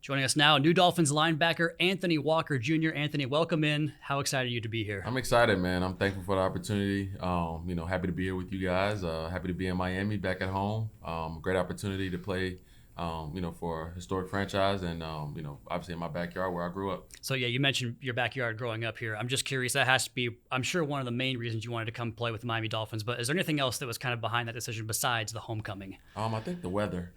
Joining us now, new Dolphins linebacker Anthony Walker Jr. Anthony, welcome in. How excited are you to be here? I'm excited, man. I'm thankful for the opportunity. Happy to be here with you guys. Happy to be in Miami, back at home. Great opportunity to play, for a historic franchise and, obviously in my backyard where I grew up. So, yeah, you mentioned your backyard growing up here. I'm just curious, that has to be, I'm sure, one of the main reasons you wanted to come play with the Miami Dolphins. But is there anything else that was kind of behind that decision besides the homecoming? I think the weather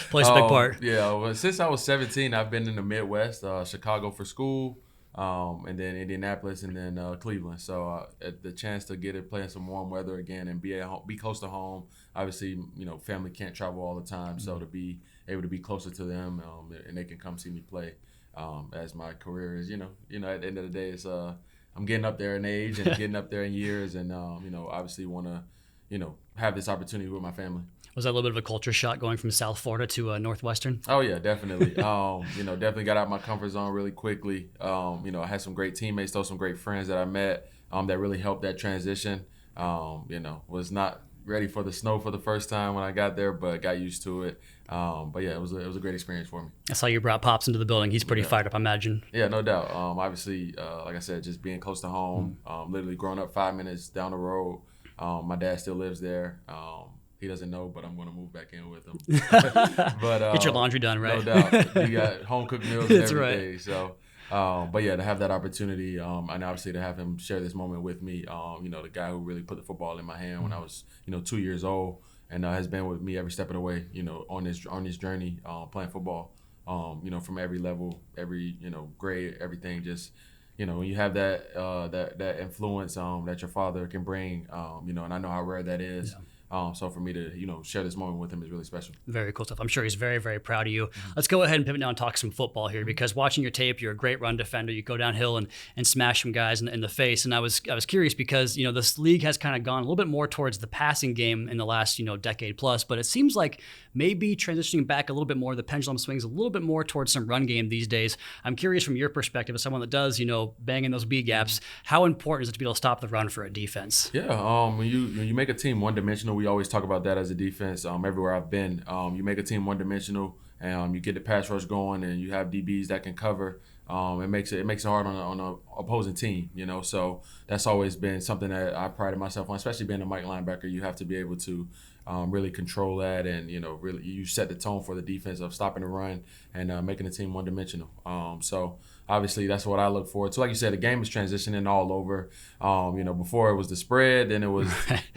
plays a big part. Yeah, well, since I was 17, I've been in the Midwest, Chicago for school, and then Indianapolis, and then Cleveland. So the chance to get it playing some warm weather again and be close to home. Obviously, family can't travel all the time, so to be able to be closer to them and they can come see me play as my career is, at the end of the day, it's I'm getting up there in age and getting up there in years, and obviously want to have this opportunity with my family. Was that a little bit of a culture shock going from South Florida to Northwestern? Oh yeah, definitely. Definitely got out of my comfort zone really quickly. I had some great teammates, some great friends that I met that really helped that transition. Was not ready for the snow for the first time when I got there, but got used to it. But yeah, it was a great experience for me. I saw you brought Pops into the building. He's pretty fired up, I imagine. Yeah, no doubt. Obviously, like I said, just being close to home, literally growing up 5 minutes down the road. My dad still lives there. He doesn't know, but I'm going to move back in with him. But get your laundry done, right? No doubt. You got home cooked meals and That's everything. right. So, but yeah, to have that opportunity, and obviously to have him share this moment with me, the guy who really put the football in my hand when I was, 2 years old, and has been with me every step of the way, on this journey, playing football, from every level, every grade, everything. Just when you have that influence that your father can bring, and I know how rare that is. Yeah. So for me to, share this moment with him is really special. Very cool stuff. I'm sure he's very, very proud of you. Let's go ahead and pivot now and talk some football here, because watching your tape, you're a great run defender. You go downhill and smash some guys in the face. And I was curious because, this league has kind of gone a little bit more towards the passing game in the last, decade plus, but it seems like maybe transitioning back a little bit more, the pendulum swings a little bit more towards some run game these days. I'm curious from your perspective as someone that does, bang in those B gaps, how important is it to be able to stop the run for a defense? Yeah, when you make a team one-dimensional, we always talk about that as a defense. Everywhere I've been, you make a team one-dimensional, and you get the pass rush going, and you have DBs that can cover. It makes it hard on an opposing team, So that's always been something that I prided myself on, especially being a Mike linebacker. You have to be able to really control that, and really you set the tone for the defense of stopping the run and making the team one-dimensional. So obviously that's what I look forward to. Like you said, the game is transitioning all over. Before it was the spread, then it was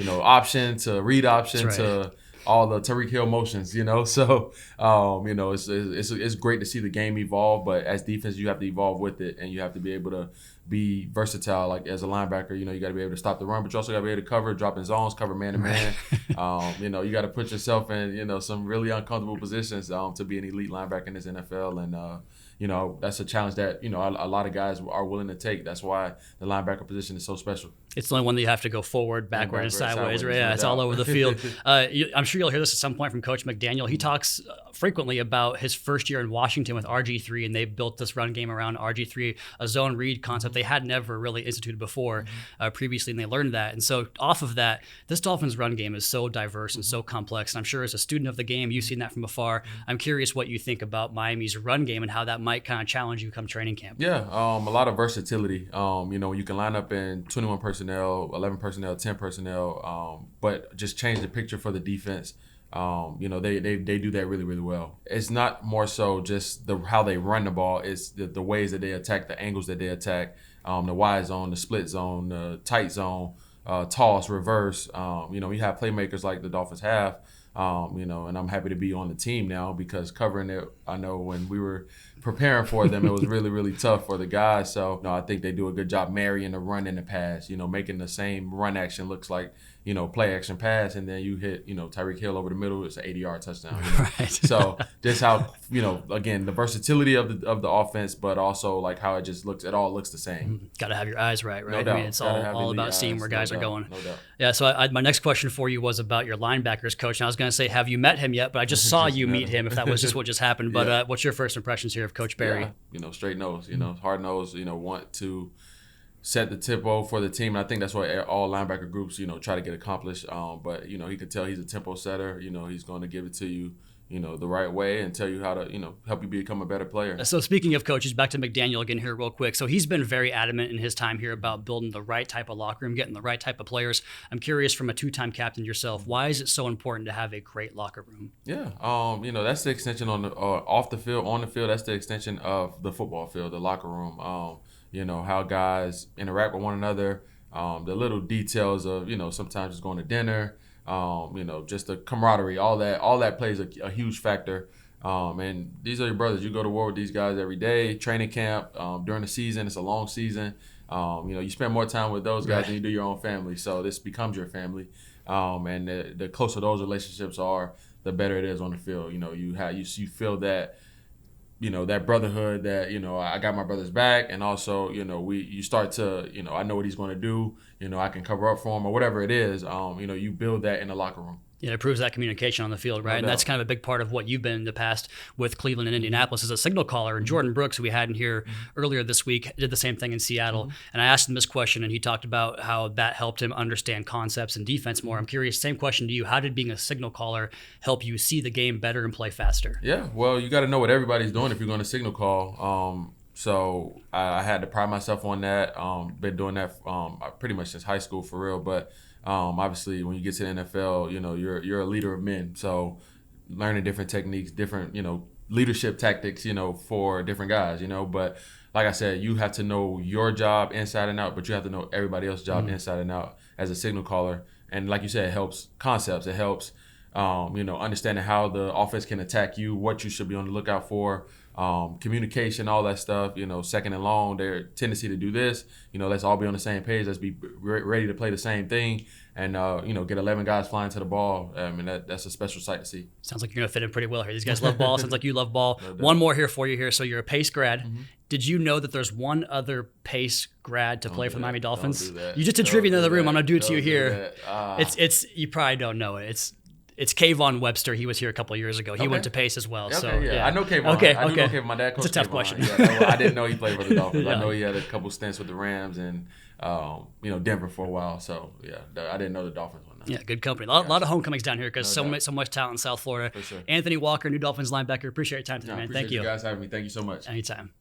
option to read option to all the Tyreek Hill motions, So, it's great to see the game evolve, but as defense, you have to evolve with it, and you have to be able to be versatile. Like as a linebacker, you got to be able to stop the run, but you also got to be able to cover, drop in zones, cover man-to-man. You got to put yourself in, some really uncomfortable positions to be an elite linebacker in this NFL, and that's a challenge that, a lot of guys are willing to take. That's why the linebacker position is so special. It's the only one that you have to go forward, backward, and sideways. Right? Yeah, it's all over the field. I'm sure you'll hear this at some point from Coach McDaniel. He talks frequently about his first year in Washington with RG3, and they built this run game around RG3, a zone read concept they had never really instituted before previously, and they learned that. And so off of that, this Dolphins run game is so diverse and so complex. And I'm sure as a student of the game, you've seen that from afar. I'm curious what you think about Miami's run game and how that might kind of challenge you come training camp. Yeah, a lot of versatility. You can line up in 21 personnel, 11 personnel, 10 personnel, but just change the picture for the defense. They do that really, really well. It's not more so just how they run the ball. It's the ways that they attack, the angles that they attack, the wide zone, the split zone, the tight zone, toss, reverse. You have playmakers like the Dolphins have, and I'm happy to be on the team now because covering it, I know when we were preparing for them, it was really, really tough for the guys. So I think they do a good job marrying the run and the pass, making the same run action looks like, play action pass, and then you hit, Tyreek Hill over the middle, it's an 80-yard touchdown. Right. So just how, again, the versatility of the offense, but also like how it just looks, it all looks the same. Got to have your eyes right? No doubt. I mean, it's all about seeing where guys are going. No doubt. Yeah, so my next question for you was about your linebackers coach. And I was going to say, have you met him yet? But I just saw you meet him, if that was just what just happened. But what's your first impressions here of Coach Barry? Yeah, straight nose, hard nose, want to set the tempo for the team. And I think that's what all linebacker groups, try to get accomplished. But, he can tell he's a tempo setter. He's going to give it to you, the right way and tell you how to, help you become a better player. So speaking of coaches, back to McDaniel again here real quick. So he's been very adamant in his time here about building the right type of locker room, getting the right type of players. I'm curious, from a two-time captain yourself, why is it so important to have a great locker room? Yeah, that's the extension on the off the field, on the field. That's the extension of the football field, the locker room. How guys interact with one another, the little details of, sometimes just going to dinner, just the camaraderie, all that plays a huge factor. And these are your brothers. You go to war with these guys every day, training camp, during the season. It's a long season. You spend more time with those guys than you do your own family. So this becomes your family. And the closer those relationships are, the better it is on the field. You feel that, that brotherhood, that, I got my brother's back. And also, you start to, I know what he's going to do. I can cover up for him, or whatever it is. You build that in the locker room. Yeah, it proves that communication on the field, right? And that's kind of a big part of what you've been in the past with Cleveland and Indianapolis as a signal caller. And Jordan Brooks, who we had in here earlier this week, did the same thing in Seattle. And I asked him this question, and he talked about how that helped him understand concepts and defense more. I'm curious, same question to you. How did being a signal caller help you see the game better and play faster? Yeah, well, you got to know what everybody's doing if you're going to signal call. So I had to pride myself on that. Been doing that pretty much since high school, for real. But obviously, when you get to the NFL, you're a leader of men. So learning different techniques, different, leadership tactics, for different guys, But like I said, you have to know your job inside and out, but you have to know everybody else's job inside and out as a signal caller. And like you said, it helps concepts. It helps, understanding how the offense can attack you, what you should be on the lookout for. Communication, all that stuff, second and long, their tendency to do this, let's all be on the same page. Let's be ready to play the same thing and, get 11 guys flying to the ball. I mean, that's a special sight to see. Sounds like you're going to fit in pretty well here. These guys love ball. Sounds like you love ball. No, one more here for you here. So you're a Pace grad. Did you know that there's one other Pace grad to play for the Miami Dolphins? You just did trivia in the other room. I'm going to do it to you here. It's you probably don't know it. It's Kayvon Webster. He was here a couple of years ago. He went to Pace as well. Yeah. I know Kayvon. Okay. I do know Kayvon. My dad coached It's a tough Kayvon. question. I didn't know he played for the Dolphins. I know he had a couple stints with the Rams and Denver for a while. So I didn't know the Dolphins one. Yeah, good company. A lot of homecomings down here because so much talent in South Florida. For sure. Anthony Walker, new Dolphins linebacker. Appreciate your time today, man. Thank you. You guys having me. Thank you so much. Anytime.